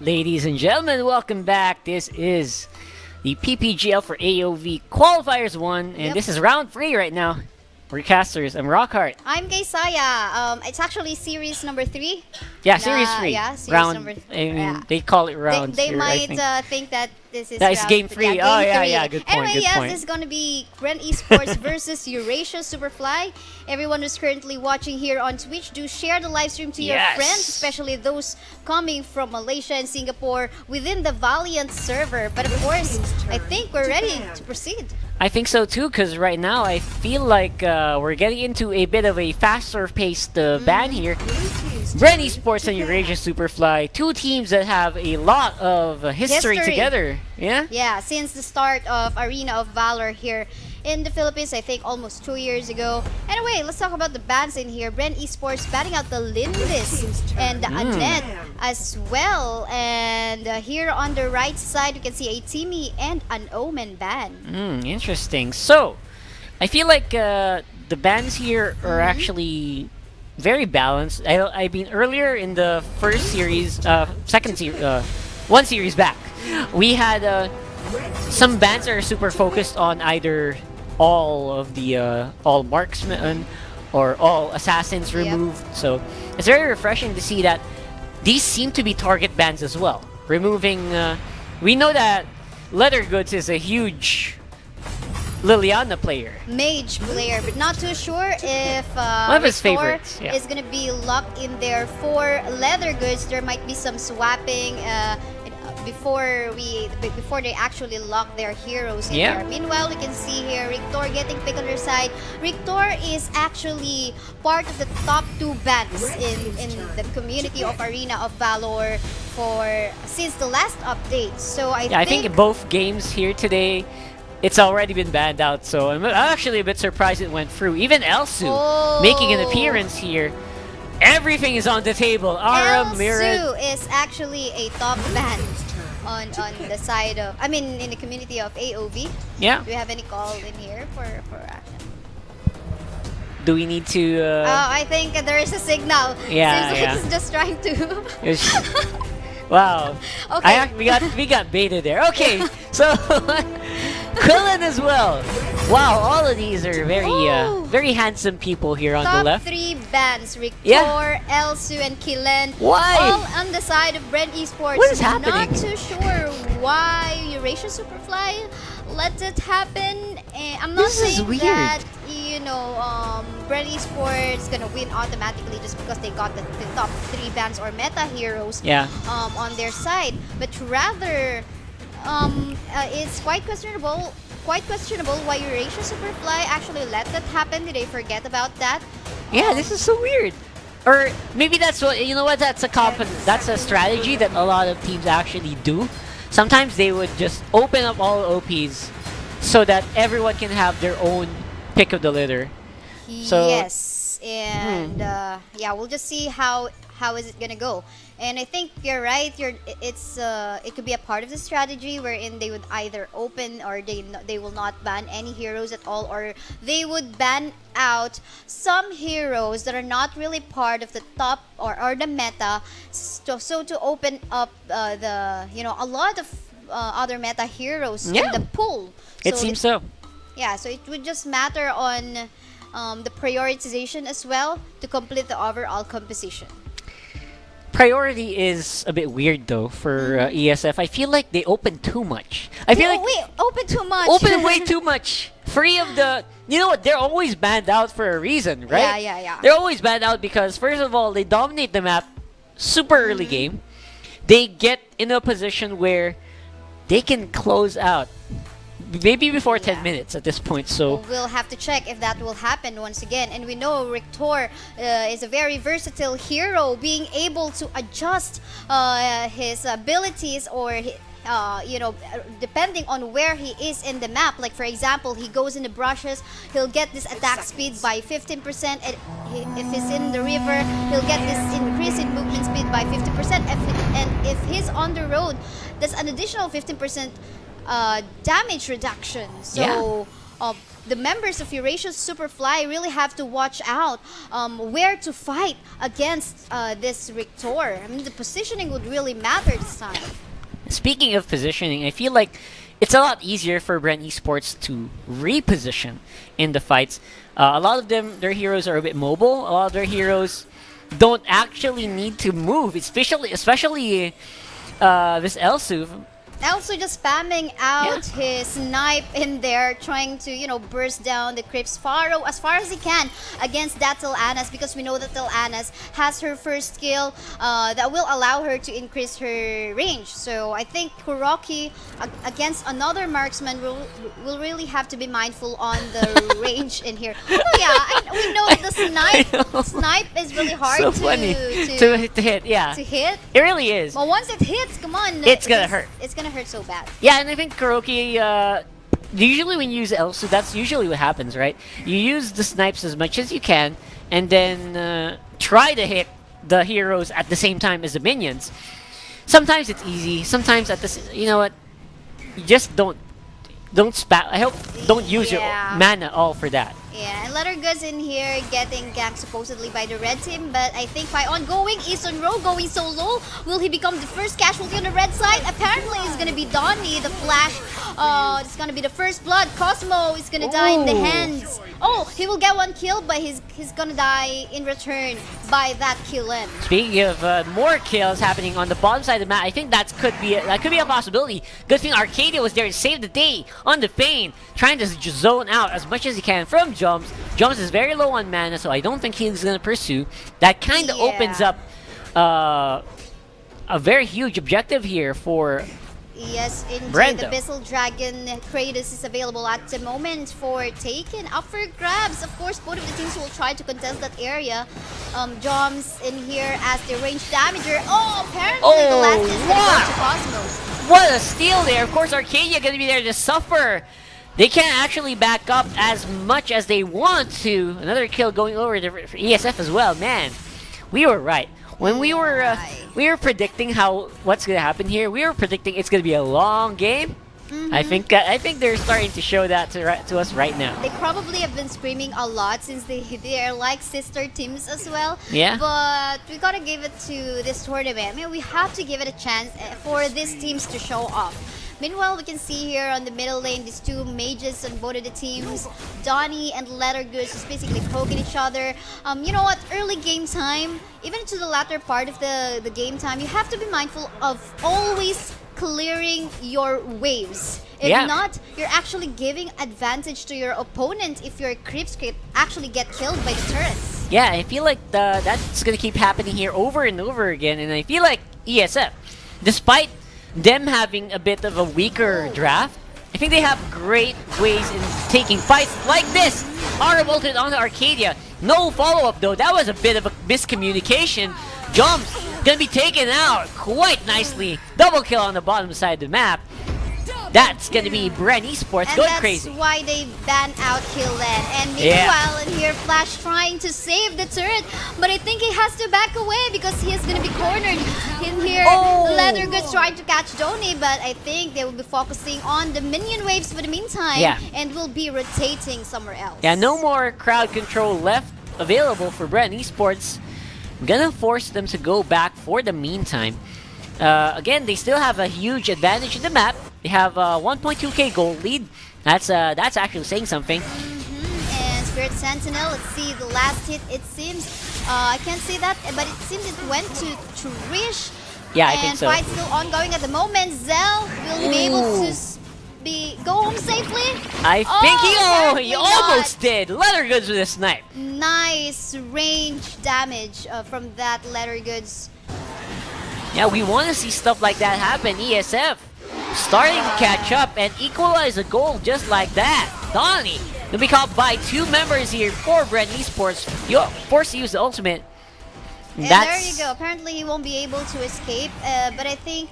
Ladies and gentlemen, welcome back. This is the PPGL for AOV Qualifiers 1, and this is round 3 right now. We're casters. I'm Rockhart. I'm Kaisaya. It's actually series number 3. Yeah, series 3. Yeah, series round, number 3. I mean, they call it round. They here, might think that this is round game 3. Yeah, good point. Anyway, good yes, point. this is going to be Bren Esports versus Eurasia SuperFly. Everyone who's currently watching here on Twitch, do share the live stream to your friends, especially those coming from Malaysia and Singapore within the Valiant server. But of course, I think we're ready to proceed. I think so too, because right now I feel like we're getting into a bit of a faster-paced ban here. Bren Esports and Eurasia SuperFly, two teams that have a lot of history together. Yeah? Yeah, since the start of Arena of Valor here in the Philippines, I think almost 2 years ago. Anyway, let's talk about the bans in here. Bren Esports batting out the Lindis and the Annette as well. And here on the right side, you can see a Timmy and an Omen ban. Interesting. So, I feel like the bans here are actually very balanced. I mean, earlier in the first series, one series back, we had some bans that are super focused on either all of the all marksmen or all assassins removed. So it's very refreshing to see that these seem to be target bans as well. Removing, we know that Leather Goods is a huge Liliana player. Mage player, but not too sure if one of his favorites is going to be locked in there for Leather Goods. There might be some swapping before they actually lock their heroes in there. Meanwhile, we can see here Rictor getting picked on their side. Rictor is actually part of the top 2 bans in the community of Arena of Valor since the last update. So I think in both games here today, it's already been banned out, so I'm actually a bit surprised it went through. Even Elsu making an appearance here. Everything is on the table. Aura, Mirror. Elsu is actually a top ban on the side of, I mean, in the community of AOV. Yeah. Do we have any call in here for action? Do we need to? I think there is a signal. Yeah, Seems like he's just trying to. Wow. Okay. We got baited there. Okay, so Quillen as well. Wow, all of these are very handsome people here on the left. Top 3 bans: Rictor, Elsu, and Quillen. Why? All on the side of Bren Esports. What is happening? Not too sure why Eurasia SuperFly let it happen. I'm not saying that Bren Esports gonna win automatically just because they got the top 3 bans or meta heroes on their side, but rather it's quite questionable why Eurasia SuperFly actually let that happen. Did they forget about that? Yeah, this is so weird. Or maybe that's what, you know what, that's a strategy that a lot of teams actually do. Sometimes they would just open up all OPs so that everyone can have their own pick of the litter. So, yes, and yeah, we'll just see how is it gonna go. And I think you're right. It could be a part of the strategy wherein they would either open or they will not ban any heroes at all, or they would ban out some heroes that are not really part of the top or the meta, so to open up a lot of other meta heroes in the pool. It seems so. Yeah, so it would just matter on the prioritization as well to complete the overall composition. Priority is a bit weird though for ESF. I feel like they open too much. I feel like open too much. Open way too much. Free of the. You know what? They're always banned out for a reason, right? Yeah. They're always banned out because first of all, they dominate the map super early game. They get in a position where they can close out. Maybe before 10 minutes at this point, so we'll have to check if that will happen once again. And we know Rictor is a very versatile hero, being able to adjust his abilities or depending on where he is in the map. Like for example, he goes in the brushes, he'll get this attack speed by 15%, and if he's in the river, he'll get this increase in movement speed by 50%. And if he's on the road, that's an additional 15% damage reduction. So the members of Eurasia SuperFly really have to watch out where to fight against this Rictor. I mean, the positioning would really matter this time. Speaking of positioning, I feel like it's a lot easier for Bren Esports to reposition in the fights. A lot of their heroes are a bit mobile. A lot of their heroes don't actually need to move, especially this Elsu. Also just spamming out his snipe in there, trying to, you know, burst down the creeps as far as he can against that Anas, because we know that Anas has her first skill that will allow her to increase her range. So I think Kuroki against another marksman will really have to be mindful on the range in here. Oh yeah, we know the snipe is really hard So to funny to hit. Yeah, to hit. it really is. But once it hits, come on, It's gonna hurt. It's gonna hurt so bad. Yeah, and I think Kuroki, usually when you use Elsu, that's usually what happens, right? You use the snipes as much as you can, and then try to hit the heroes at the same time as the minions. Sometimes it's easy. Sometimes you know what? You just don't spam. I hope don't use your mana all for that. Yeah, and Letter Goods in here getting ganked supposedly by the red team, but I think by ongoing, Eastern Row going so low, will he become the first casualty on the red side? Apparently it's gonna be Donnie, the Flash. It's gonna be the first blood. Cosmo is gonna die in the hands. Oh, he will get one kill, but he's gonna die in return by that kill in. Speaking of more kills happening on the bottom side of the map, I think that could be a possibility. Good thing Arcadia was there to save the day on the Fane, trying to zone out as much as he can from Jumps. Jumps is very low on mana, so I don't think he's gonna pursue. That kind of opens up a very huge objective here for Yes, indeed. Brenda. The Abyssal Dragon Kratos is available at the moment for taken up for grabs. Of course, both of the teams will try to contest that area. Joms in here as the range damager. Oh, apparently the last is going to go to Cosmos. What a steal there. Of course, Arcadia going to be there to suffer. They can't actually back up as much as they want to. Another kill going over for ESF as well. Man, we were right. When we were predicting what's gonna happen here, we were predicting it's gonna be a long game. I think they're starting to show that to us right now. They probably have been screaming a lot since they are like sister teams as well. Yeah. But we gotta give it to this tournament. I mean, we have to give it a chance for these teams to show off. Meanwhile, we can see here on the middle lane, these two mages on both of the teams. Donnie and Lettergoods just basically poking each other. You know what? Early game time, even to the latter part of the game time, you have to be mindful of always clearing your waves. If not, you're actually giving advantage to your opponent if your creeps actually get killed by the turrets. Yeah, I feel like that's gonna keep happening here over and over again, and I feel like ESF, despite them having a bit of a weaker draft, I think they have great ways in taking fights like this. Aura bolted onto Arcadia. No follow-up though. That was a bit of a miscommunication. Jumps gonna be taken out quite nicely. Double kill on the bottom side of the map. That's gonna be Bren Esports going crazy. And that's why they ban out Killen. And meanwhile, in here, Flash trying to save the turret, but I think he has to back away because he is gonna be cornered. In here, Leathergoods trying to catch Donnie, but I think they will be focusing on the minion waves for the meantime, and will be rotating somewhere else. Yeah, no more crowd control left available for Bren Esports. I'm gonna force them to go back for the meantime. Again, they still have a huge advantage in the map. They have 1.2k gold lead. That's actually saying something. And Spirit Sentinel, let's see the last hit. It seems I can't say that, but it seems it went to Trish. Yeah, I think so. And fight still ongoing at the moment. Zell will be able to go home safely. I think he almost did. Lettergoods with a snipe. Nice range damage from that Lettergoods. Yeah, we want to see stuff like that happen. ESF starting to catch up and equalize a goal just like that. Donnie will be caught by two members here for Bren Esports. You're forced to use the ultimate. And there you go. Apparently he won't be able to escape, but I think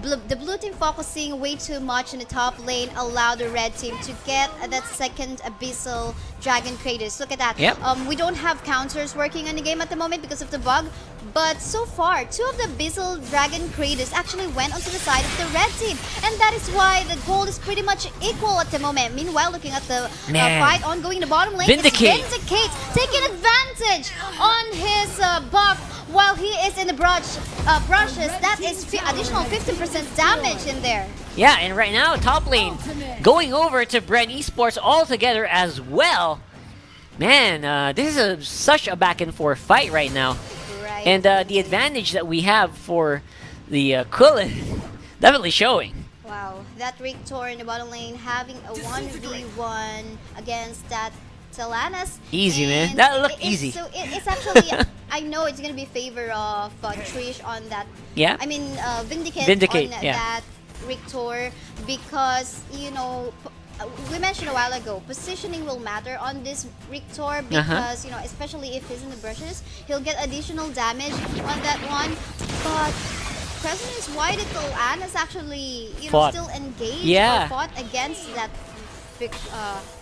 the blue team focusing way too much in the top lane allowed the red team to get that second Abyssal Dragon Kratos. Look at that. Yep. We don't have counters working on the game at the moment because of the bug. But so far, two of the Abyssal Dragon creators actually went onto the side of the red team. And that is why the gold is pretty much equal at the moment. Meanwhile, looking at the fight ongoing in the bottom lane, Vindicate. it's Vindicate taking advantage on his buff while he is in the brushes. That is additional 15% damage in there. Yeah, and right now, top lane going over to Bren Esports altogether as well. Man, this is such a back and forth fight right now. Right. And the advantage that we have for the Quillen definitely showing. Wow, that Rictor in the bottom lane having a 1v1 against that Talanas. Easy, man. And That looked easy. So it's actually, I know it's going to be favor of Trish on that. Yeah? I mean, Vindicate on yeah. that Rictor because, you know, we mentioned a while ago, positioning will matter on this Rictor because, you know, especially if he's in the brushes, he'll get additional damage on that one. But question is, why did Talanas actually, you know, still engage or fought against that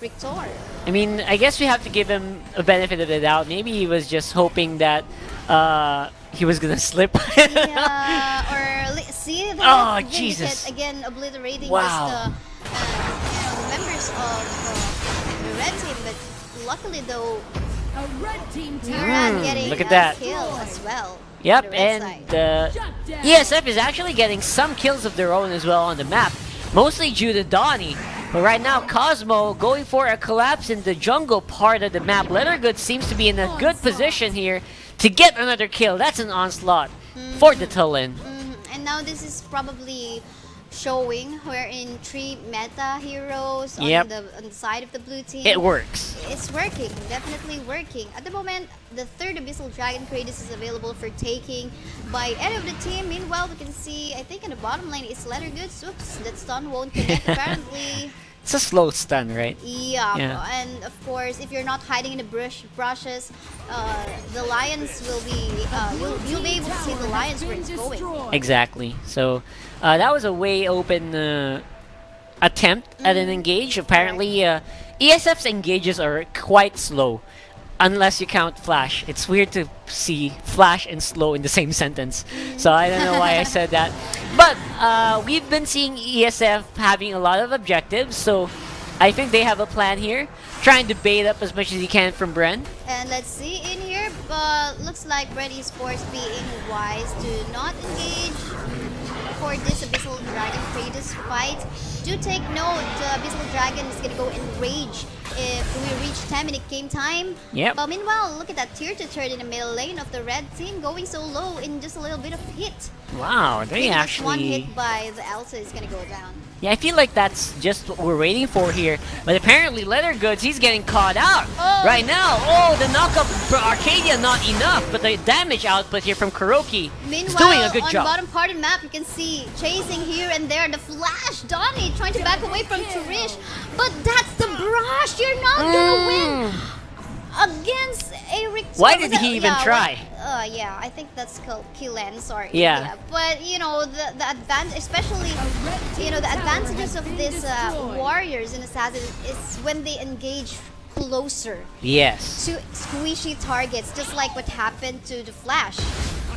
Rictor? I mean, I guess we have to give him a benefit of the doubt. Maybe he was just hoping that he was gonna slip. Yeah, or see the Jesus! Again, obliterating Wow. just the members of the red team. But luckily, though, Tiran getting look at a that. kill as well. Yep, on the red and side. ESF is actually getting some kills of their own as well on the map, mostly due to Donnie. But right now, Cosmo going for a collapse in the jungle part of the map. Lettergood seems to be in a good position here to get another kill. That's an onslaught for the Tulin. And now this is probably showing we're in 3 meta heroes on the side of the blue team. It works. It's working, definitely working. At the moment, the third Abyssal Dragon Kratos is available for taking by any of the team. Meanwhile, we can see, I think in the bottom lane, it's Lettergood. Oops, that stun won't connect apparently. It's a slow stun, right? Yeah, and of course, if you're not hiding in the brushes, the lions will be, you'll be able to see the lions where it's going. Exactly. So that was a way open attempt at an engage. Apparently, ESF's engages are quite slow. Unless you count Flash. It's weird to see Flash and slow in the same sentence. So I don't know why I said that. But we've been seeing ESF having a lot of objectives. So I think they have a plan here. Trying to bait up as much as he can from Bren. And let's see in here. But looks like Bren Esports being wise to not engage for this Abyssal Dragon Kratos fight. Do take note, Abyssal Dragon is gonna go in rage if we reach 10-minute game time. Yep. But meanwhile, look at that tier 2 turret in the middle lane of the red team going so low in just a little bit of hit. Wow, they Maybe actually... just one hit by the Elsa is gonna go down. Yeah, I feel like that's just what we're waiting for here. But apparently Lettergoods, he's getting caught out right now. Oh, the knockup for Arcadia not enough, but the damage output here from Kuroki is doing a good on job. the bottom part of the map, you can see chasing here and there the Flash, Donnie trying to back away from Turish, but that's the brush. You're not gonna win against Eric. Why did he even try? Yeah, I think that's called Killen, sorry. Yeah. But you know, the advantage, especially, you know, the advantages of these warriors and assassins is when they engage closer Yes. to squishy targets, just like what happened to the Flash.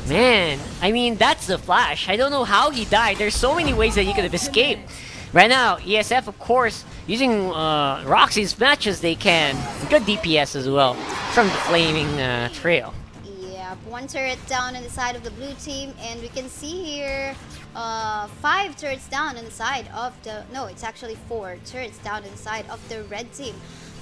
Man, I mean, that's the Flash. I don't know how he died. There's so many ways that he could have escaped. Right now, ESF, of course, using Roxy as much as they can. Good DPS as well from the Flaming Trail. Yeah, one turret down on the side of the blue team, and we can see here 5 turrets down on the side of the... No, it's actually 4 turrets down on the side of the red team.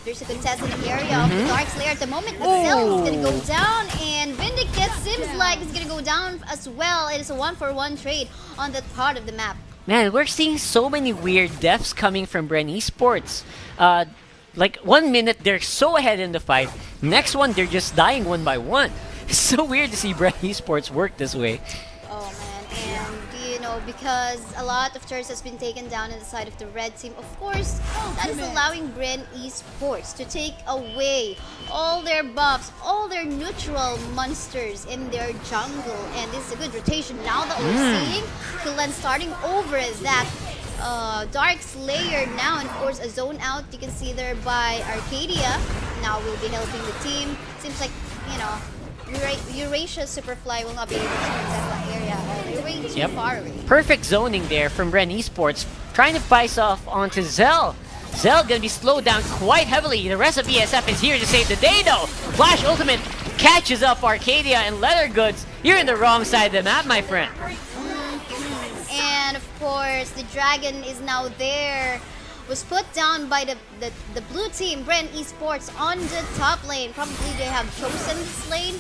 There's a contest in the area of the Dark Slayer at the moment. Itself is going to go down, and Vindicate seems like it's going to go down as well. It is a 1-for-1 trade on that part of the map. Man, we're seeing so many weird deaths coming from Bren Esports. Like, 1 minute they're so ahead in the fight, next one they're just dying one by one. It's so weird to see Bren Esports work this way. Oh man, and you know, because a lot of turrets has been taken down on the side of the red team, of course, that is allowing Bren Esports to take away all their buffs, all their neutral monsters in their jungle, and this is a good rotation now that we're seeing. Kulen starting over that Dark Slayer now, and of course a zone out you can see there by Arcadia. Now will be helping the team. Seems like, you know, Eurasia SuperFly will not be able to contest that area. They're way too far away. Perfect zoning there from Bren Esports, trying to spice off onto Zell. Zell gonna be slowed down quite heavily. The rest of ESF is here to save the day though. Flash Ultimate catches up Arcadia and Leather Goods. You're in the wrong side of the map, my friend. And of course, the dragon is now there. Was put down by the blue team, Bren Esports, on the top lane. Probably they have chosen this lane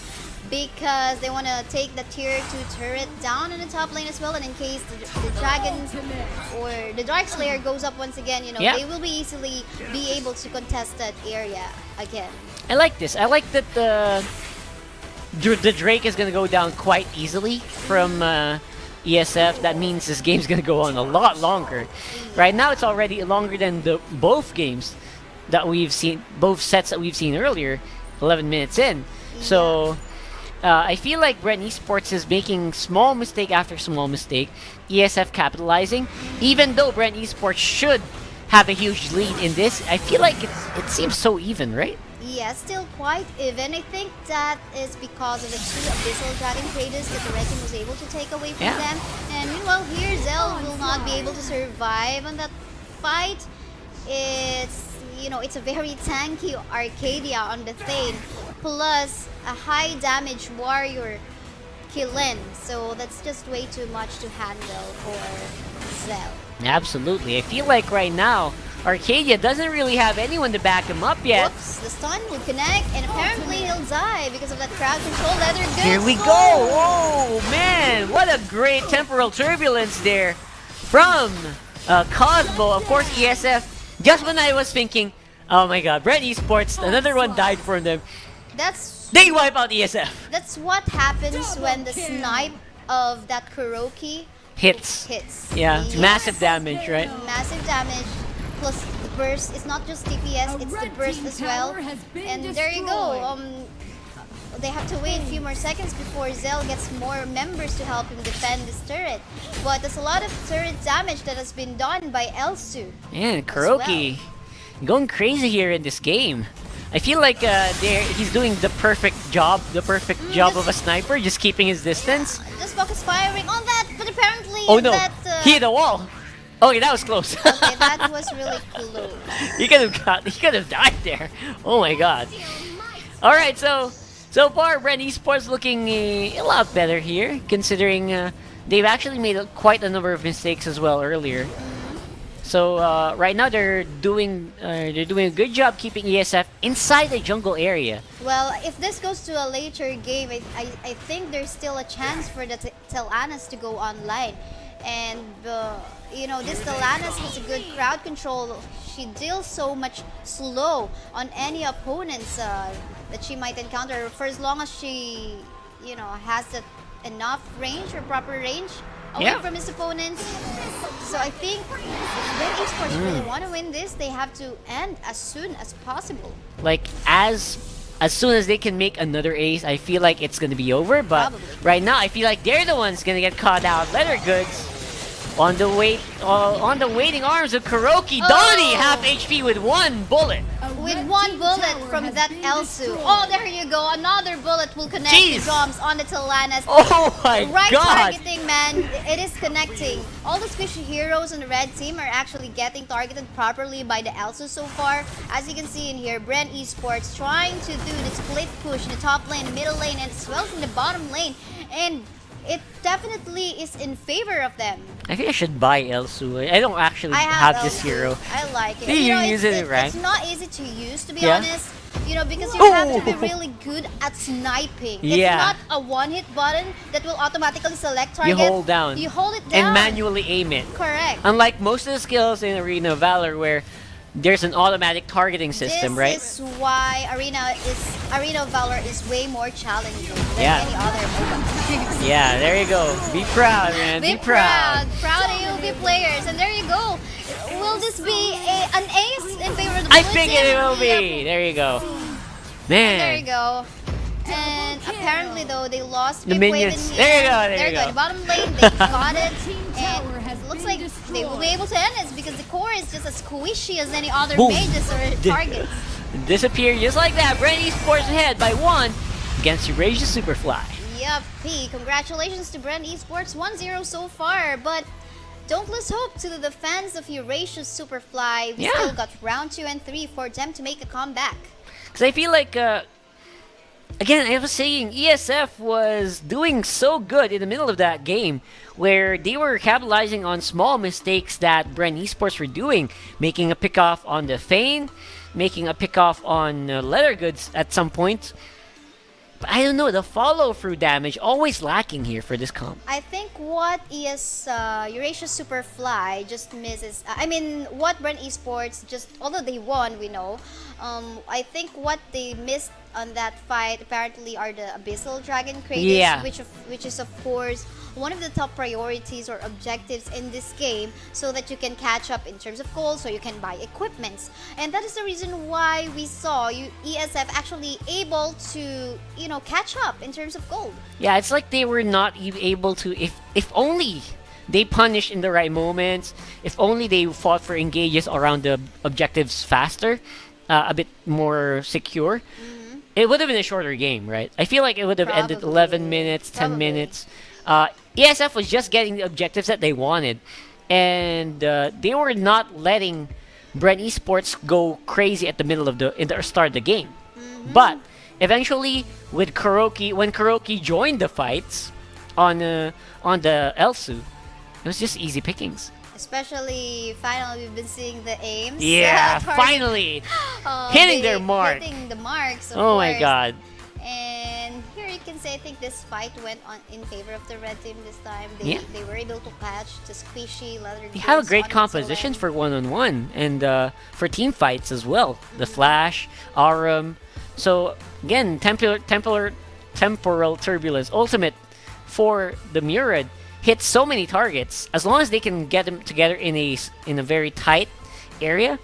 because they want to take the tier 2 turret down in the top lane as well. And in case the dragon or the Dark Slayer goes up once again, you know, they will be easily be able to contest that area again. I like this. I like that the Drake is going to go down quite easily from ESF. That means this game's going to go on a lot longer. Right now, it's already longer than both games that we've seen, both sets that we've seen earlier, 11 minutes in. So I feel like Bren Esports is making small mistake after small mistake. ESF capitalizing. Even though Bren Esports should have a huge lead in this, I feel like it seems so even, right? Yeah, still quite even. I think that is because of the 2 Abyssal Dragon Traders that the Red Team was able to take away from them. And meanwhile here, Zell will not be able to survive on that fight. It's, you know, it's a very tanky Arcadia on the Thane, plus a high damage warrior Killen. So that's just way too much to handle for Zell. Absolutely. I feel like right now, Arcadia doesn't really have anyone to back him up yet. Whoops, the stun will connect, and apparently he'll die because of that crowd control. Leather Goods. Here we go! Whoa, man! What a great temporal turbulence there from Cosmo. Of course, ESF. Just when I was thinking, oh my god, Bren Esports, another one died for them. They wipe out ESF. That's what happens when the snipe of that Kuroki hits. Yeah, yes. Massive damage, right? Massive damage. Plus the burst. It's not just DPS, it's the burst as well. And there you go. They have to wait a few more seconds before Zell gets more members to help him defend this turret. But there's a lot of turret damage that has been done by Elsu. Yeah, Kuroki going crazy here in this game. I feel like he's doing the perfect job of a sniper, just keeping his distance. Just focus firing on that, but apparently he hit a wall. Okay, that was close. Okay, that was really close. He could have died there. Oh my god. All right, so far Bren Esports looking a lot better here, considering they've actually made quite a number of mistakes as well earlier. So right now they're doing a good job keeping ESF inside the jungle area. Well, if this goes to a later game, I think there's still a chance for the Telanas to go online. And you know, this Telanas has a good crowd control. She deals so much slow on any opponents that she might encounter for as long as she, you know, has that enough range or proper range away from his opponents. So I think if Bren Esports really want to win this, they have to end as soon as possible. Like as soon as they can make another ace, I feel like it's gonna be over. But right now, I feel like they're the ones gonna get caught out. Leather Goods on the waiting arms of Kuroki. Donnie half HP with 1 bullet. With 1 bullet from that Elsu. Oh, there you go. Another bullet will connect the drums on the Telanas. Oh my god. Targeting, man. It is connecting. All the squishy heroes on the red team are actually getting targeted properly by the Elsu so far. As you can see in here, Bren Esports trying to do the split push in the top lane, middle lane, and as well as in the bottom lane. And it definitely is in favor of them. I think I should buy Elsu. I don't actually have this hero. I like it. You use it, right? It's not easy to use, to be honest. You know, because you have to be really good at sniping. It's not a one-hit button that will automatically select target. You hold down. You hold it down. And manually aim it. Correct. Unlike most of the skills in Arena of Valor where there's an automatic targeting system, right? This is why Arena of Valor is way more challenging than any other MOBA. Yeah, there you go. Be proud, man. Be proud. Proud AOV players. And there you go. Will this be an ace in favor of the blue I think it will be. There you go. Man. There you go. And apparently, though, they lost the minions. There you go. There you go. The bottom lane, they got it. And it looks like they will be able to end this because the core is just as squishy as any other mages or targets. Disappear just like that. Bren Esports ahead by 1. against Eurasia SuperFly. Yep, P. Congratulations to Bren Esports, 1-0 so far, but don't lose hope to the fans of Eurasia SuperFly. We Yeah. still got round 2 and 3 for them to make a comeback. Because I feel like, again, I was saying ESF was doing so good in the middle of that game where they were capitalizing on small mistakes that Bren Esports were doing, making a pickoff on the Feign, making a pickoff on leather goods at some point. But I don't know, the follow-through damage always lacking here for this comp. I think what Eurasia SuperFly just misses. I mean, what Bren Esports just, although they won, we know. I think what they missed on that fight apparently are the Abyssal Dragon crates, Yeah. which is of course one of the top priorities or objectives in this game, so that you can catch up in terms of gold, so you can buy equipments. And that is the reason why we saw ESF actually able to, catch up in terms of gold. Yeah, it's like they were not even able to, if only they punished in the right moments, if only they fought for engages around the objectives faster, a bit more secure, it would have been a shorter game, right? I feel like it would have ended Probably. 11 minutes, 10 Probably. minutes. ESF was just getting the objectives that they wanted, and they were not letting Bren Esports go crazy at the middle of in the start of the game. But eventually, with Kuroki, when Kuroki joined the fights on the Elsu, it was just easy pickings. Especially, finally, we've been seeing the aims. Yeah, target- finally hitting their mark. Hitting the marks, of Oh my course. god. And here you can say, I think this fight went on in favor of the red team this time. Yeah. They were able to catch the squishy leather. They have a goods great on its composition own. for one-on-one and for team fights as well. The Flash, Arum. So again, temporal turbulence, ultimate for the Murad hits so many targets. As long as they can get them together in a very tight area,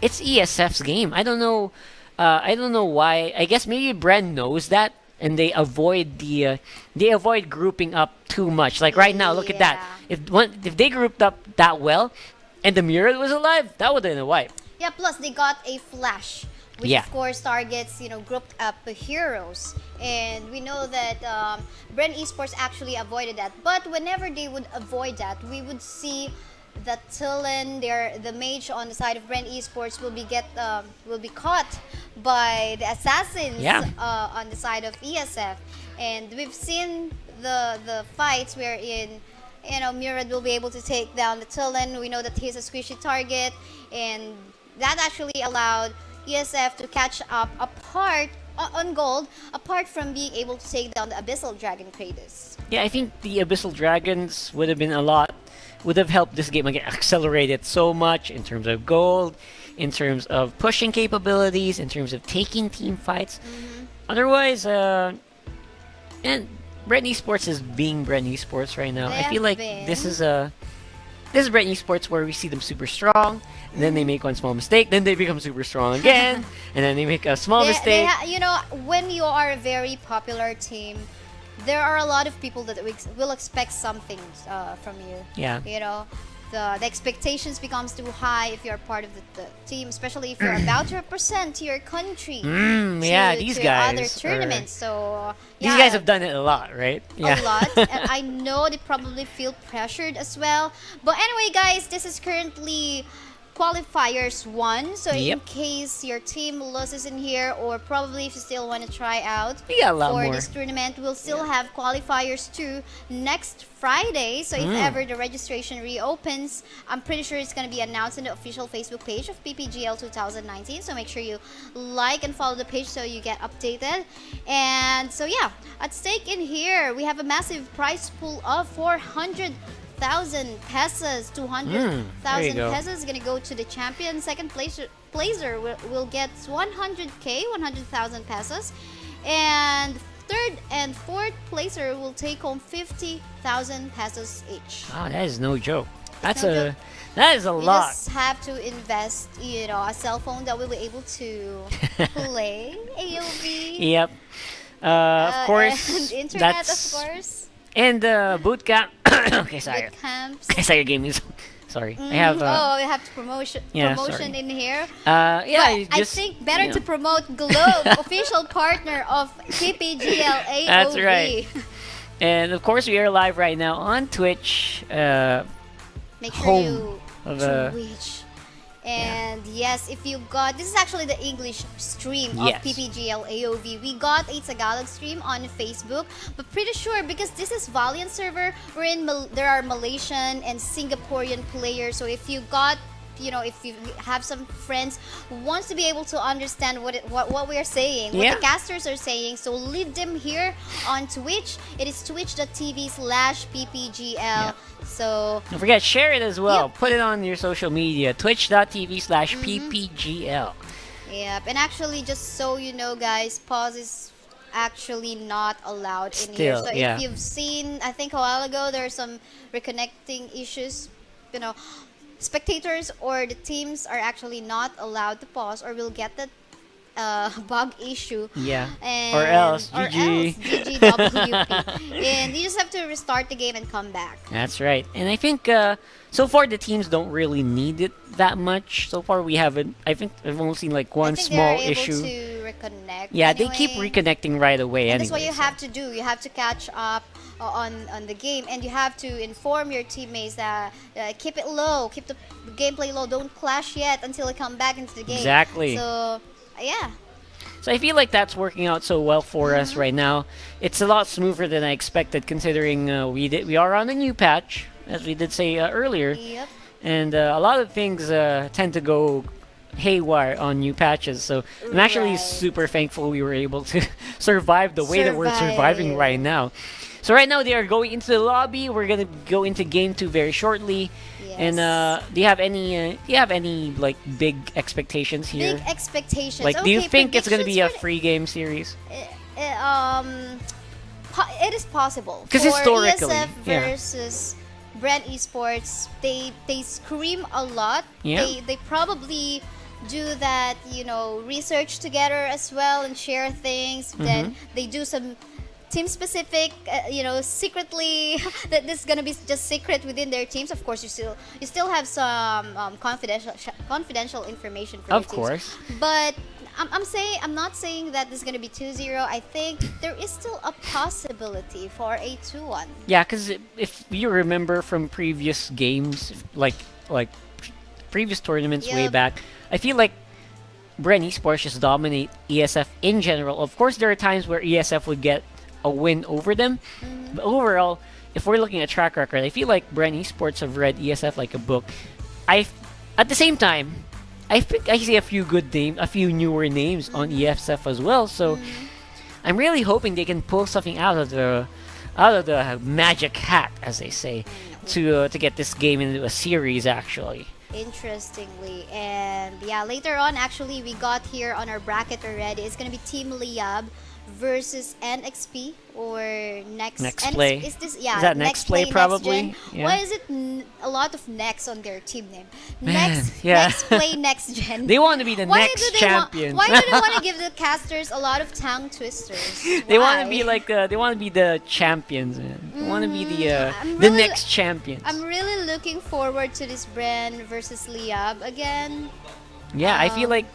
it's ESF's game. I don't know. I don't know why. I guess maybe Bren knows that, and they avoid grouping up too much. Like right now, look at that. Yeah. If they grouped up that well, and the Murad was alive, that would have been a wipe. Yeah, plus they got a flash, which Yeah. of course targets, grouped up heroes. And we know that Bren Esports actually avoided that. But whenever they would avoid that, we would see that Tillen, the mage on the side of Bren Esports, will be caught by the assassins Yeah. on the side of ESF. And we've seen the fights wherein Murad will be able to take down the Tillen. We know that he's a squishy target, and that actually allowed ESF to catch up on gold, apart from being able to take down the Abyssal Dragon Kratos. Yeah, I think the Abyssal Dragons would have helped this game again accelerate it so much in terms of gold, in terms of pushing capabilities, in terms of taking team fights. Otherwise, and Bren Esports is being Bren Esports right now. They I feel have like been. this is Bren Esports where we see them super strong, and then they make one small mistake, then they become super strong again, and then they make a small mistake. When you are a very popular team, there are a lot of people that will expect something from you. Yeah. The expectations becomes too high if you're part of the team, especially if you're about to represent your country. These to guys other are- tournaments. So These yeah, guys have done it a lot, right? a lot, and I know they probably feel pressured as well. But anyway, guys, this is currently qualifiers 1. So in Yep. case your team loses in here, or probably if you still want to try out We got a lot for more. this tournament, we'll still have qualifiers 2 next Friday. So if ever the registration reopens, I'm pretty sure it's going to be announced in the official Facebook page of PPGL 2019. So make sure you like and follow the page so you get updated. And so yeah, at stake in here, we have a massive prize pool of 400,000 pesos. 200,000 there you go. pesos is going to go to the champion. Second placer will get 100k, 100,000 pesos. And third and fourth placer will take home 50,000 pesos each. Wow, that is no joke. That is a You lot. just have to invest, a cell phone that will be able to play AOV. Yep. Of course, And internet, that's of course. and boot camp. Okay, sorry. Boot camps. Kaisaya Gaming is Sorry, I have. Oh, we have to promotion sorry. in here. Yeah, But I just, think better you know. to promote Globe, official partner of PPGL AOV. That's right. And of course, we are live right now on Twitch. Make sure Home you of Twitch. And yes, if you got, this is actually the English stream of Yes. PPGL AOV. We got a Tagalog stream on Facebook, but pretty sure because this is Valiant server, there are Malaysian and Singaporean players. So if you got, if you have some friends who wants to be able to understand what we are saying, what the casters are saying, so leave them here on Twitch. It is twitch.tv/ppgl. So Don't forget, share it as well. Yep. Put it on your social media. Twitch.tv/ppgl. yep, and actually, just so you know, guys, pause is actually not allowed in here. Still, So yeah. if you've seen, I think a while ago, there are some reconnecting issues. Spectators or the teams are actually not allowed to pause, or will get that bug issue. Yeah. And, Or else, GG. GGWP. And you just have to restart the game and come back. That's right. And I think so far the teams don't really need it that much. So far we haven't. I think I've only seen like one I think small they're able issue. to reconnect. Yeah, they keep anyway. reconnecting right away. And Anyway, that's what you so. have to do. You have to catch up on the game, and you have to inform your teammates that keep it low, keep the gameplay low. Don't clash yet until I come back into the game. Exactly. So yeah. So I feel like that's working out so well for us right now. It's a lot smoother than I expected, considering we are on a new patch, as we did say earlier, Yep. and a lot of things tend to go haywire on new patches. So I'm actually Right. super thankful we were able to survive the way that we're surviving Survive. right now. So right now they are going into the lobby. We're gonna go into game 2 very shortly. Yes. And do you have any like big expectations here? Big expectations. Like, do you Okay, think it's gonna be a predictions free game series? it is possible. 'Cause For historically, ESF yeah. versus Bren Esports, they scream a lot. Yeah. They probably do that, research together as well and share things. Then they do some team specific, secretly that this is gonna be just secret within their teams. Of course, you still have some confidential information for Of your teams. course. But I'm not saying that this is gonna be 2-0. I think there is still a possibility for a 2-1. Yeah, because if you remember from previous games, like previous tournaments way Yep. back, I feel like Bren Esports just dominate ESF in general. Of course, there are times where ESF would get a win over them, but overall, if we're looking at track record, I feel like Bren Esports have read ESF like a book. At the same time, I think I see a few newer names on ESF as well. So I'm really hoping they can pull something out of the magic hat, as they say, to get this game into a series actually. Interestingly, and yeah, later on, actually, we got here on our bracket already. It's gonna be Team Liab versus NXP or Next Play. Is this Is that Next Play probably? Next Gen? Yeah. Why is it a lot of Next on their team name? Man, yeah. Next Play Next Gen. They want to be the Why next do they champions. why do they want to give the casters a lot of tongue twisters? They want to Why? be like they want to be the champions, man. They want to be I'm the really- next champions. I'm really looking forward to this Bren versus Liab again. Yeah, I feel like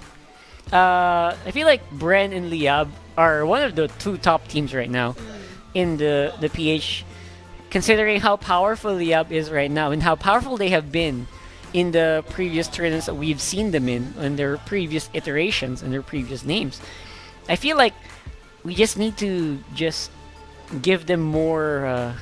Bren and Liab are one of the two top teams right now in the PH, considering how powerful Liab is right now and how powerful they have been in the previous tournaments that we've seen them in their previous iterations and their previous names. I feel like we just need to just give them more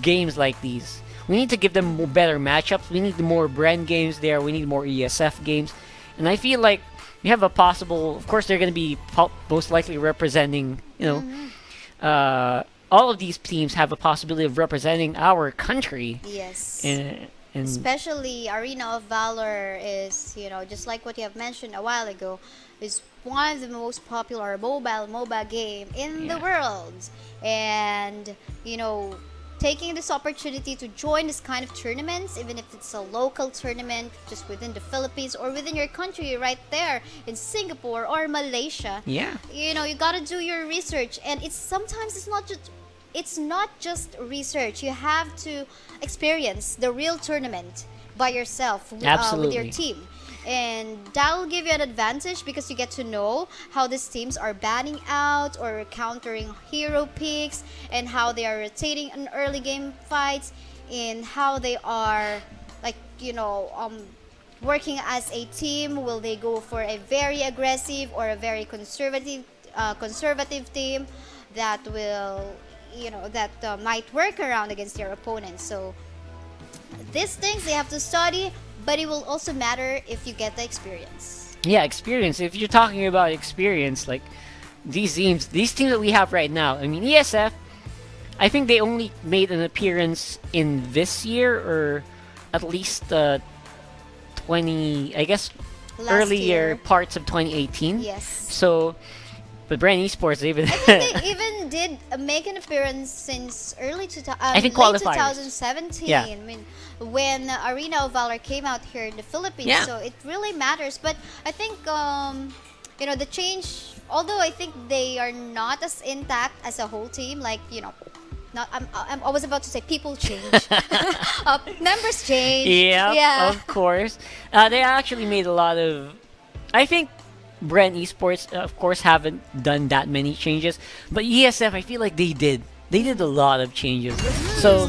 games like these. We need to give them better matchups. We need more Bren games there. We need more ESF games. And I feel like we have a possible... Of course, they're going to be most likely representing, all of these teams have a possibility of representing our country. Yes. And Especially Arena of Valor is, just like what you have mentioned a while ago, is one of the most popular MOBA game in the world. And, taking this opportunity to join this kind of tournaments, even if it's a local tournament just within the Philippines or within your country right there in Singapore or Malaysia, yeah. you gotta do your research. And sometimes it's not just it's not just research. You have to experience the real tournament by yourself with your Absolutely. team. And that'll give you an advantage because you get to know how these teams are banning out or countering hero picks, and how they are rotating in early game fights, and how they are, like, working as a team. Will they go for a very aggressive or a very conservative team that will, that might work around against their opponents? So these things they have to study, but it will also matter if you get the experience. Yeah, experience. If you're talking about experience, like these teams that we have right now. I mean, ESF. I think they only made an appearance in this year, or at least 20. I guess Last earlier year. parts of 2018. Yes. So, but Bren Esports even. I think they even did make an appearance since I think late qualifiers. 2017. Yeah. I mean, when Arena of Valor came out here in the Philippines. Yeah. So it really matters. But I think the change. Although I think they are not as intact as a whole team, like, not. I was about to say people change, members change. Yeah, Yeah. of course. They actually made a lot of. I think Bren Esports, of course, haven't done that many changes, but ESF, I feel like they did. They did a lot of changes. So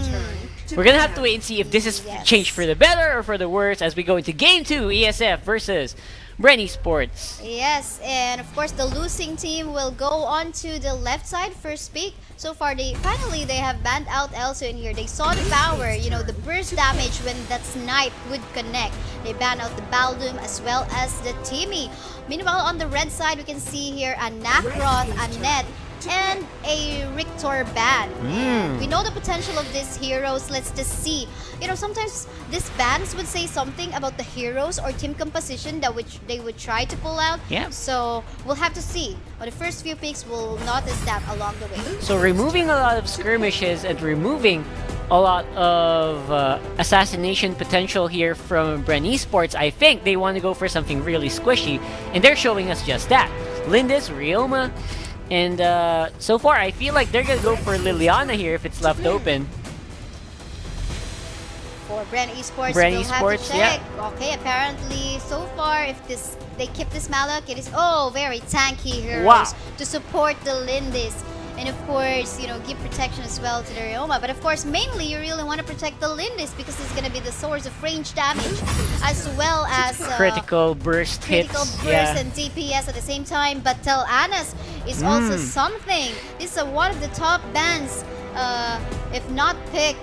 we're gonna have to wait and see if this is Yes. changed for the better or for the worse as we go into Game 2, ESF versus Bren Esports. Yes, and of course the losing team will go on to the left side first pick. So far, they have banned out Elso in here. They saw the power, the burst damage when that snipe would connect. They banned out the Baldum as well as the Timmy. Meanwhile, on the red side, we can see here a Nakroth, a Net, and a Rictor ban. And we know the potential of these heroes. Let's just see. Sometimes these bans would say something about the heroes or team composition that which they would try to pull out. Yeah. So we'll have to see. On the first few picks, we'll notice that along the way. So removing a lot of skirmishes and removing a lot of assassination potential here from Bren Esports, I think they want to go for something really squishy, and they're showing us just that. Lindis, Ryoma, and so far I feel like they're gonna go for Liliana here if it's left open. For Bren Esports, Bren we'll Esports, have to check. Okay, apparently so far, if they keep this Malak, it is very tanky heroes Wow. to support the Lindis. And of course, give protection as well to the Ryoma. But of course, mainly you really want to protect the Lindis because it's going to be the source of range damage as well as Critical burst critical hits. burst Yeah. and DPS at the same time. But Tel Anas is also something. This is one of the top bans, if not picked,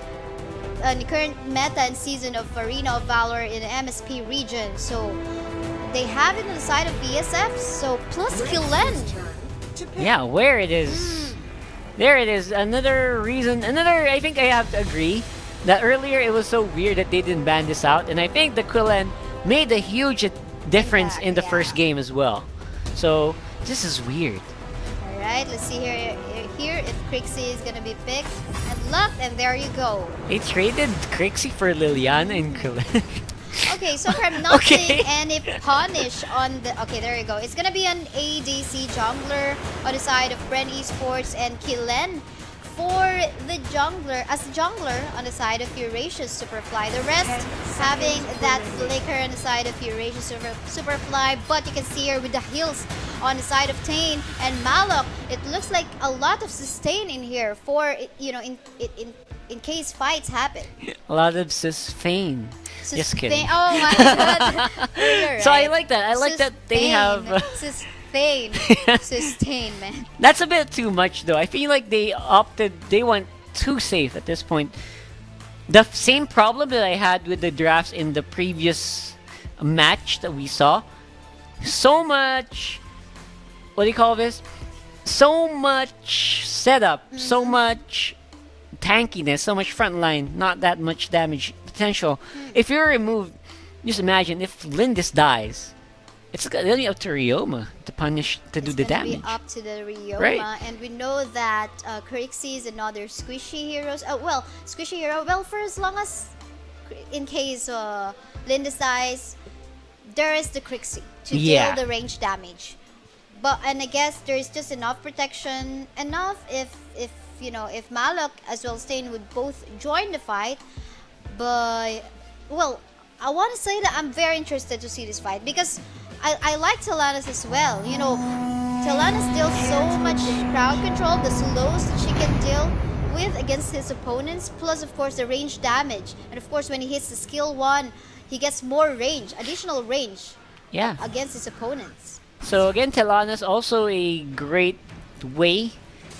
in the current meta and season of Arena of Valor in the MSP region. So they have it on the side of VSF. So plus Killen. Yeah, where it is. There it is. Another reason. I think I have to agree that earlier it was so weird that they didn't ban this out, and I think the Quillen made a huge difference in the Yeah. first game as well. So this is weird. Alright, let's see here if Crixie is gonna be picked and luck, and there you go. They traded Crixie for Liliana and Quillen. Okay, so I'm not Okay. seeing any punish on the. Okay, there you go. It's gonna be an ADC jungler on the side of Bren Esports, and Killen for the jungler, as a jungler on the side of Eurasia SuperFly. The rest having that flicker on the side of Eurasia SuperFly, but you can see here with the heals on the side of Tane and Malok. It looks like a lot of sustain in here for in case fights happen. A lot of sustain. Just kidding. Oh my god. You're So I right. like that. I like that they have. Sustain. Sustain, man. That's a bit too much, though. I feel like they went too safe at this point. The same problem that I had with the drafts in the previous match that we saw. So much, what do you call this? So much setup, so much tankiness, so much frontline, not that much damage potential. If you're removed, just imagine if Lindis dies. It's gonna be up to Ryoma to do the It's gonna damage. be up to the Ryoma, Right. and we know that Crixie is another squishy hero. Squishy hero. Well, for as long as, in case Lindis dies, there is the Crixie to Yeah. deal the range damage. And I guess there is just enough protection, enough if if Malok as well Stain would both join the fight. But well, I want to say that I'm very interested to see this fight because I like Talanas as well. Talanas deals so much crowd control, the slows that she can deal with against his opponents, plus of course the range damage. And of course when he hits the skill 1, he gets more range, additional range Yeah. against his opponents. So again, Telana's also a great way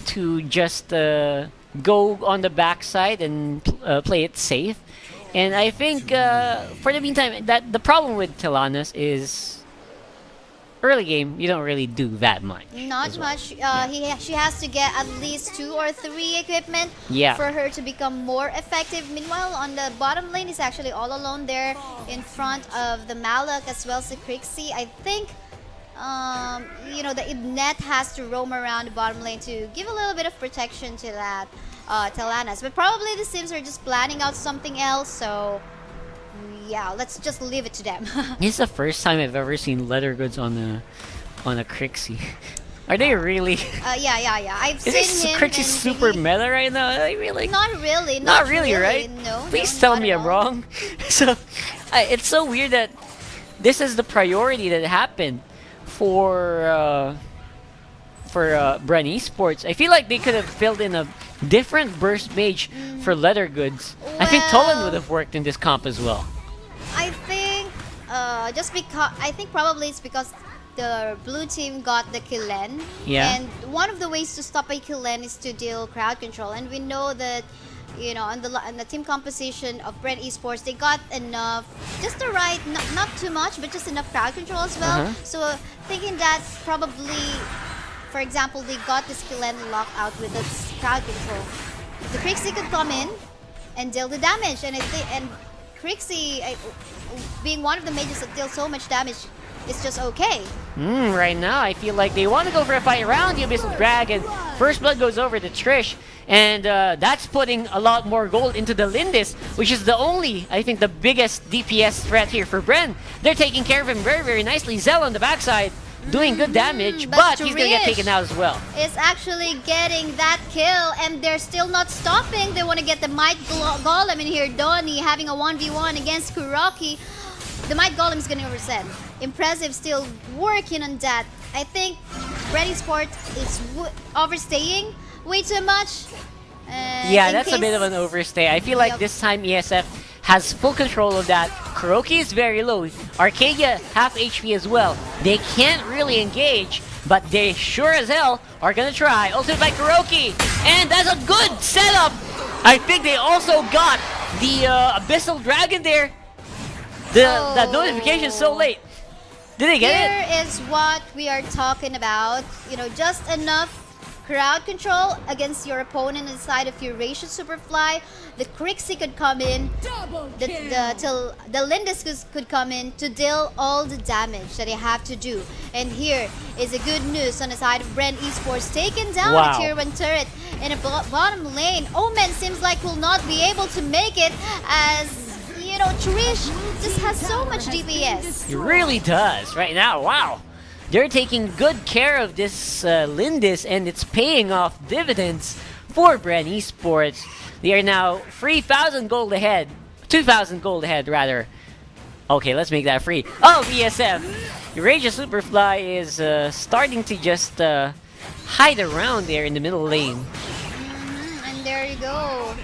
to just go on the backside and play it safe. And I think for the meantime, that the problem with Telana's is early game you don't really do that much. Not as well. much. She has to get at least 2 or 3 equipment Yeah. for her to become more effective. Meanwhile, on the bottom lane, is actually all alone there in front of the Malak as well as the Crixie. I think, the Ibnet has to roam around the bottom lane to give a little bit of protection to that Talanas. But probably the Sims are just planning out something else, so yeah, let's just leave it to them. This is the first time I've ever seen leather goods on a Crixie. Are they really? Yeah. I've Is this seen him Crixie in super the- meta right now? Are they really? Not really. Not really, right? No. Please no, tell not me at I'm all. wrong. So, it's so weird that this is the priority that happened for Bren Esports. I feel like they could have filled in a different burst mage for leather goods. I think Tolan Well- would have worked in this comp as well. I think just because I think probably it's because the blue team got the Killen. Yeah. And one of the ways to stop a Killen is to deal crowd control. And we know that on the team composition of Bren Esports, they got enough, just the right, not too much, but just enough crowd control as well. Uh-huh. So thinking that probably, for example, they got this Killen locked out with its crowd control. The Crixie could come in and deal the damage, and Crixie, being one of the mages that deal so much damage, is just okay. Right now, I feel like they want to go for a fight around the Abyssal Dragon. First blood goes over to Trish, and that's putting a lot more gold into the Lindis, which is the only, I think, the biggest DPS threat here for Bren. They're taking care of him very, very nicely. Zell on the backside, doing good damage, but he's gonna get Trish taken out as well. is actually getting that kill, and they're still not stopping. They want to get the Might Golem in here. Donnie having a 1v1 against Kuroki. The Might Golem is going to oversend. Impressive, still working on that. I think Bren Esports is overstaying way too much. Yeah, in that's a case- bit of an overstay. I feel like Yep. this time ESF has full control of that. Kuroki is very low. Arcadia, half HP as well. They can't really engage, but they sure as hell are gonna try. Ultimate by Kuroki, and that's a good setup. I think they also got the Abyssal Dragon there. That notification is so late. Did they get it? Here is what we are talking about. Just enough crowd control against your opponent inside of Eurasia SuperFly. The Crixie could come in. The Lindis could come in to deal all the damage that they have to do. And here is a good news on the side of Bren Esports, taking down Wow. the tier 1 turret in a bottom lane. Omen seems like will not be able to make it, as Trish just has so much DPS. It really does right now. Wow. They're taking good care of this Lindis, and it's paying off dividends for Bren Esports. They are now 3,000 gold ahead. 2,000 gold ahead, rather. Okay, let's make that free. Oh, ESF. Eurasia SuperFly is starting to just hide around there in the middle lane. And there you go.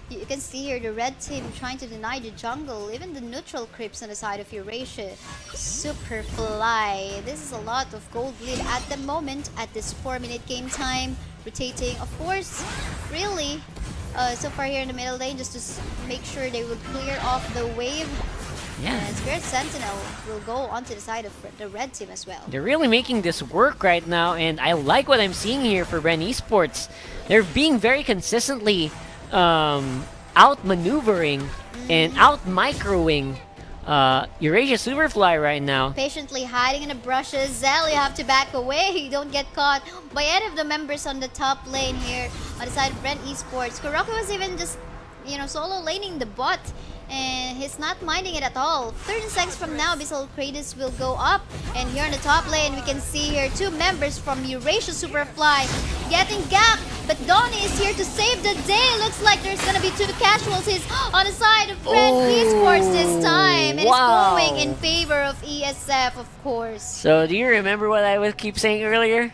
You can see here the red team trying to deny the jungle, even the neutral creeps on the side of Eurasia SuperFly. This is a lot of gold lead at the moment at this 4-minute game time. Rotating, of course, really, so far here in the middle lane, just to make sure they will clear off the wave. Yeah. And Spirit Sentinel will go onto the side of the red team as well. They're really making this work right now, and I like what I'm seeing here for Bren Esports. They're being very consistently outmaneuvering and out-microing Eurasia SuperFly right now. Patiently hiding in the brushes. Zell, you have to back away. You don't get caught by any of the members on the top lane here on the side of Bren Esports. Kuroki was even just, solo laning the bot, and he's not minding it at all. 30 seconds from now, Abyssal Kratos will go up, and here on the top lane, we can see here 2 members from Eurasia SuperFly getting gapped. but Donnie is here to save the day. Looks like there's gonna be 2 casualties on the side of Bren Esports this time. And it's going in favor of ESF, of course. So do you remember what I would keep saying earlier?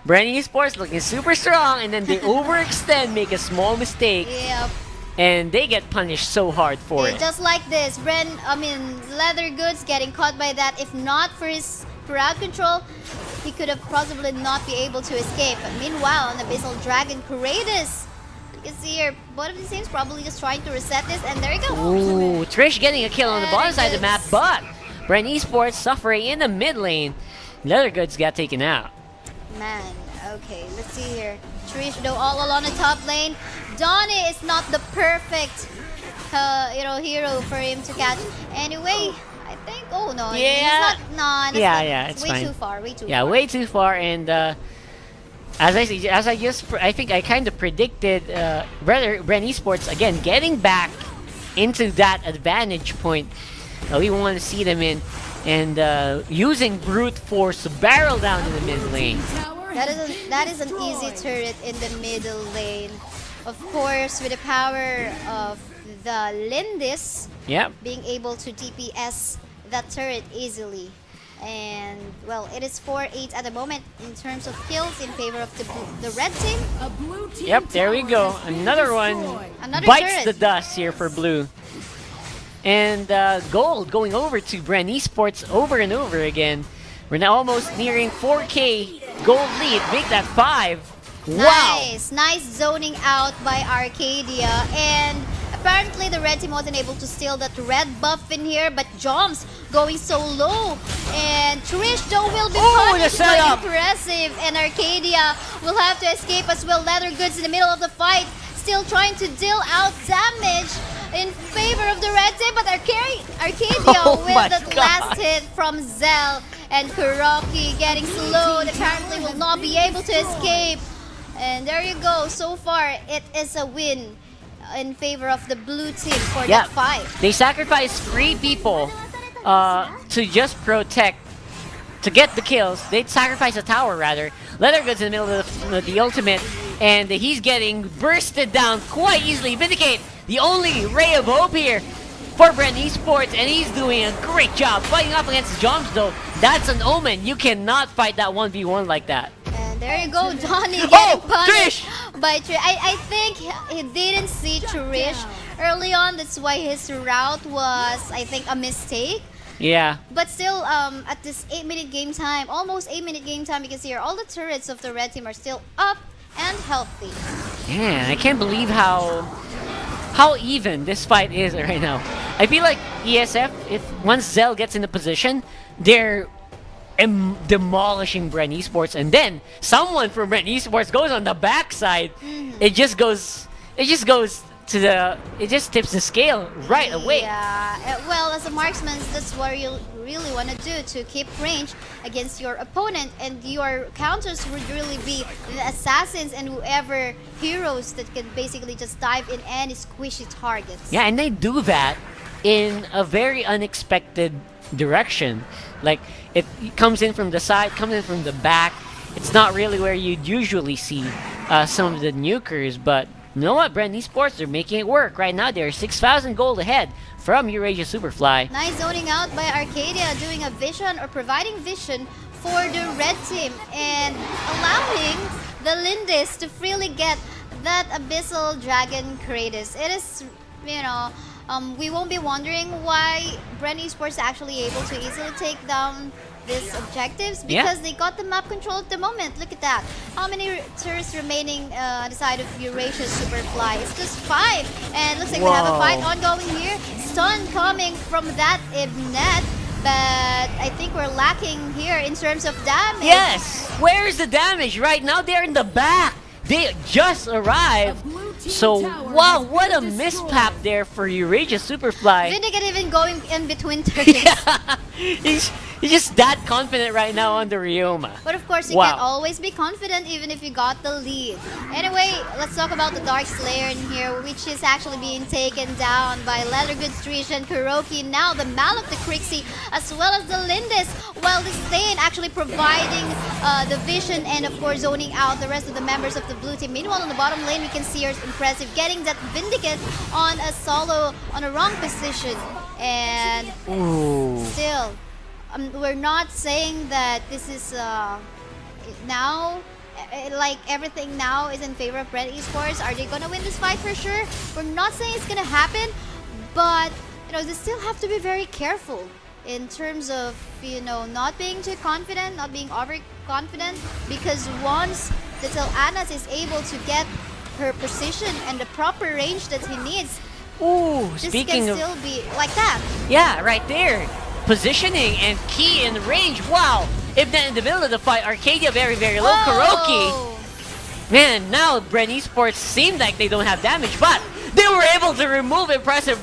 Bren Esports looking super strong, and then they overextend, make a small mistake, Yep. and they get punished so hard for it. Just like this, Leather Goods getting caught by that. If not for his crowd control, he could have possibly not be able to escape. But meanwhile, on Abyssal Dragon Kratos, you can see here, both of these teams probably just trying to reset this, and there you go. Ooh, Trish getting a kill on the bottom side of the map, Goods. but Bren Esports suffering in the mid lane. Leather Goods got taken out. Man, okay, let's see here. Trish though all along the top lane. Donnie is not the perfect, hero for him to catch. Anyway, I think. Oh no, Yeah. he's not. No, that's Yeah, not, it's way fine. too far. Way too Yeah, far. way too far. And I think I kind of predicted, Bren Esports again getting back into that advantage point we want to see them in, and using brute force to barrel down in the mid lane. That is an easy turret in the middle lane. Of course, with the power of the Lindis Yep. being able to DPS that turret easily. And well, it is 4-8 at the moment in terms of kills in favor of the red team. Yep, there we go. Another one Another bites turret. the dust here for blue. And gold going over to Bren Esports over and over again. We're now almost nearing 4K gold lead. Make that 5. Wow! Nice zoning out by Arcadia. And apparently the red team wasn't able to steal that red buff in here, but Joms going so low. And Trish though will be Oh, the punished by setup! impressive. And Arcadia will have to escape as well. Leather Goods in the middle of the fight, still trying to deal out damage in favor of the red team, but Arcadia Oh with my that God. last hit from Zell, and Kuroki getting slowed, apparently will not be able to escape. And there you go. So far, it is a win in favor of the blue team for Yeah. that fight. They sacrificed 3 people to just protect, to get the kills. They'd sacrifice a tower rather. Leather Goods in the middle of the ultimate, and he's getting bursted down quite easily. Vindicate, the only ray of hope here for Bren Esports, and he's doing a great job fighting up against the Joms though. That's an omen. You cannot fight that 1v1 like that. And there you go, Johnny getting punished Trish! by Trish. I think he didn't see Trish early on. That's why his route was, I think, a mistake. Yeah. But still, at this 8-minute game time, almost 8-minute game time, you can see here all the turrets of the red team are still up and healthy. Man, I can't believe how even this fight is right now. I feel like ESF, if once Zell gets in the position, they're demolishing Bren Esports, and then someone from Bren Esports goes on the backside. It just tips the scale right away. Yeah, well, as a marksman, that's what you really want to do to keep range against your opponent, and your counters would really be the assassins and whoever heroes that can basically just dive in any squishy targets. Yeah, and they do that in a very unexpected direction. Like, it comes in from the side, comes in from the back. It's not really where you'd usually see some of the nukers, but you know what? Bren Esports, they're making it work. Right now, they're 6,000 gold ahead from Eurasia SuperFly. Nice zoning out by Arcadia, doing a vision or providing vision for the red team and allowing the Lindis to freely get that Abyssal Dragon Kratos. It is, we won't be wondering why Bren Esports actually able to easily take down these objectives because they got the map control at the moment. Look at that. How many turrets remaining on the side of Eurasia SuperFly? It's just 5. And looks like we have a fight ongoing here. Stun coming from that Ibnet. But I think we're lacking here in terms of damage. Yes! Where's the damage? Right now, they're in the back. They just arrived. So, wow, what a mishap there for Eurasia SuperFly. Vindicate even going in between turrets. Yeah. He's just that confident right now on the Ryoma. But of course, you Wow. can't always be confident even if you got the lead. Anyway, let's talk about the Dark Slayer in here, which is actually being taken down by Leathergood, Trish, and Kuroki. Now the Malok, the Crixie, as well as the Lindis, while the Stain actually providing the vision and of course zoning out the rest of the members of the blue team. Meanwhile, on the bottom lane, we can see her impressive, getting that Vindicate on a solo, on a wrong position. And Ooh. still, we're not saying that this is now, like everything now is in favor of Bren Esports. Are they gonna win this fight for sure? We're not saying it's gonna happen, but you know, they still have to be very careful in terms of, you know, not being too confident, not being overconfident, because once Little Anas is able to get her position and the proper range that he needs, Ooh, this speaking can of... still be like that. Yeah, right there. Positioning and key in range. Wow. If then in the middle of the fight, Arcadia very, very low. Kuroki. Whoa! Man, now Bren Esports seem like they don't have damage, but they were able to remove Impressive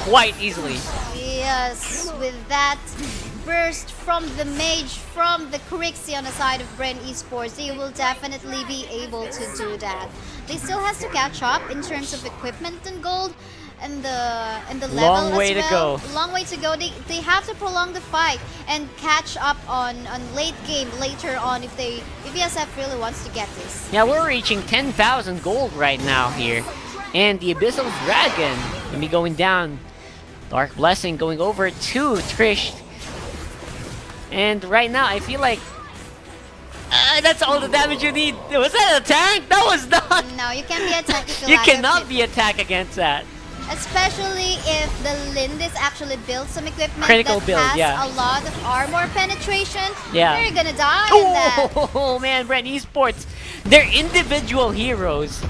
quite easily. Yes, with that burst from the Mage, from the Crixie on the side of Bren Esports, they will definitely be able to do that. They still has to catch up in terms of equipment and gold, and the level Long way as to well. go. Long way to go. They have to prolong the fight and catch up on late game later on if ESF really wants to get this. Yeah, we're reaching 10,000 gold right now here. And the Abyssal Dragon gonna be going down. Dark Blessing going over to Trish. And right now, I feel like that's all the damage you need. Was that a tank? That was not. No, you can't be attacked if You lack of cannot it. be attacked against that. Especially if the Lindis actually builds some equipment Critical that build, has yeah. a lot of armor penetration. Yeah. You're gonna die in that. Oh man, Bren Esports, their individual heroes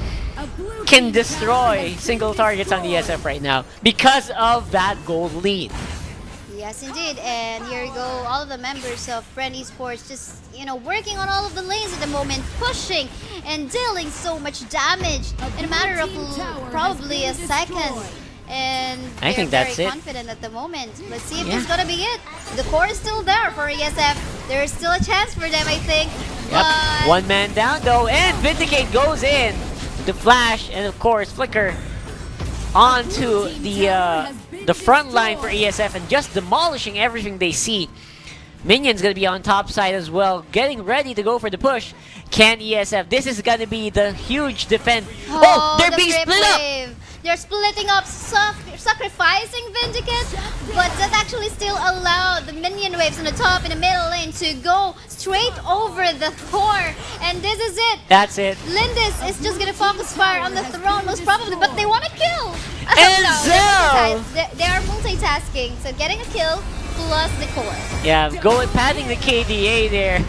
can destroy single targets on the ESF right now because of that gold lead. Yes, indeed. And here you go, all of the members of Bren Esports just, you know, working on all of the lanes at the moment, pushing and dealing so much damage in a matter of probably a second. And I think they're that's very it. confident at the moment. Let's see if Yeah. this is gonna be it. The core is still there for ESF. There is still a chance for them, I think. Yep. But One man down though, and Vindicate goes in. The flash and of course Flicker onto the front line for ESF and just demolishing everything they see. Minion's gonna be on top side as well, getting ready to go for the push. Can ESF? This is gonna be the huge defend. Oh, they're the being Rip split up. Wave. They're splitting up, sacrificing Vindicate, but that actually still allowed the minion waves on the top and the middle lane to go straight over the core. And this is it. That's it. Lindis is just gonna focus fire on the throne most probably, but they want to kill. And they are multitasking, so getting a kill plus the core. Yeah, going padding the KDA there.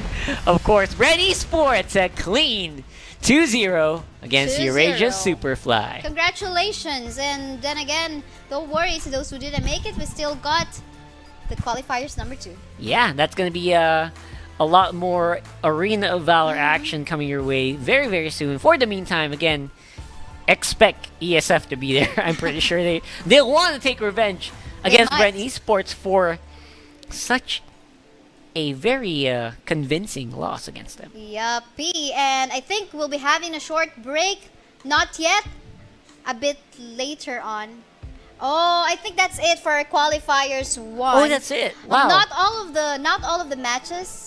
Of course, Bren Esports a clean 2-0 against 2-0. Eurasia SuperFly. Congratulations, and then again, don't worry to those who didn't make it, we still got the qualifiers number 2. Yeah, that's gonna be a lot more Arena of Valor action coming your way very, very soon. For the meantime, again, expect ESF to be there. I'm pretty sure they'll want to take revenge against might. Bren Esports for such a very convincing loss against them. Yuppie, and I think we'll be having a short break. Not yet, a bit later on. Oh, I think that's it for qualifiers 1. Oh, that's it. Wow. Not all of the matches.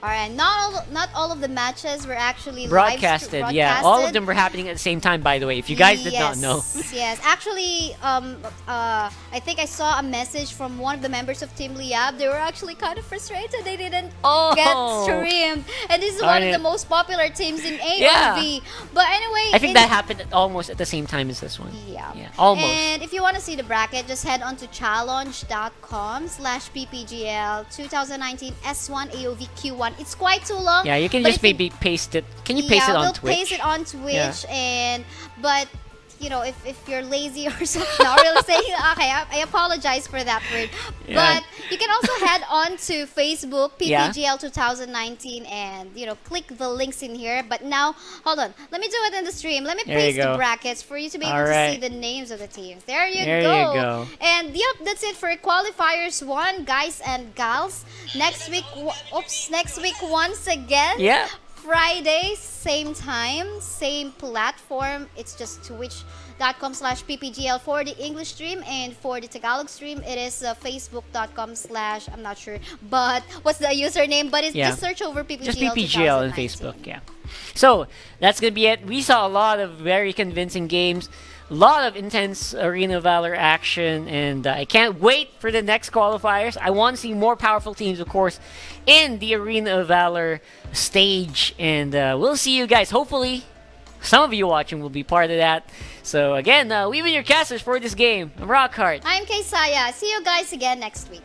All right, not all of the matches were actually Broadcasted, yeah. All of them were happening at the same time, by the way, if you guys did not know. Yes, actually, I think I saw a message from one of the members of Team Liab. They were actually kind of frustrated they didn't get streamed. And this is one of the most popular teams in AOV. Yeah. But anyway, I think that happened almost at the same time as this one. Yeah. Almost. And if you want to see the bracket, just head on to challenge.com/ppgl 2019 S1 AOV Q1. It's quite too long. Yeah, you can but just if you- maybe paste it. Can you paste it on we'll Twitch? paste it on Twitch, Yeah. but if you're lazy or something, not really saying, okay, I apologize for that word. Yeah. But you can also head on to Facebook, Yeah. PPGL 2019, and, click the links in here. But now, hold on. Let me do it in the stream. Let me There you paste the go. brackets for you to be able All to right. see the names of the teams. There you There go. you go. And yep, that's it for qualifiers 1, guys and gals. Next week, next week once again. Yeah. Friday, same time, same platform. It's just twitch.com/ppgl for the English stream, and for the Tagalog stream, it is facebook.com/ I'm not sure, but what's the username? But it's Yeah. just search over PPGL. Just PPGL on 2019. Facebook, yeah. So, that's going to be it. We saw a lot of very convincing games, a lot of intense Arena of Valor action, and I can't wait for the next qualifiers. I want to see more powerful teams, of course, in the Arena of Valor stage, and we'll see you guys. Hopefully, some of you watching will be part of that. So, again, we've been your casters for this game. I'm Rockhart. I'm Kaisaya. See you guys again next week.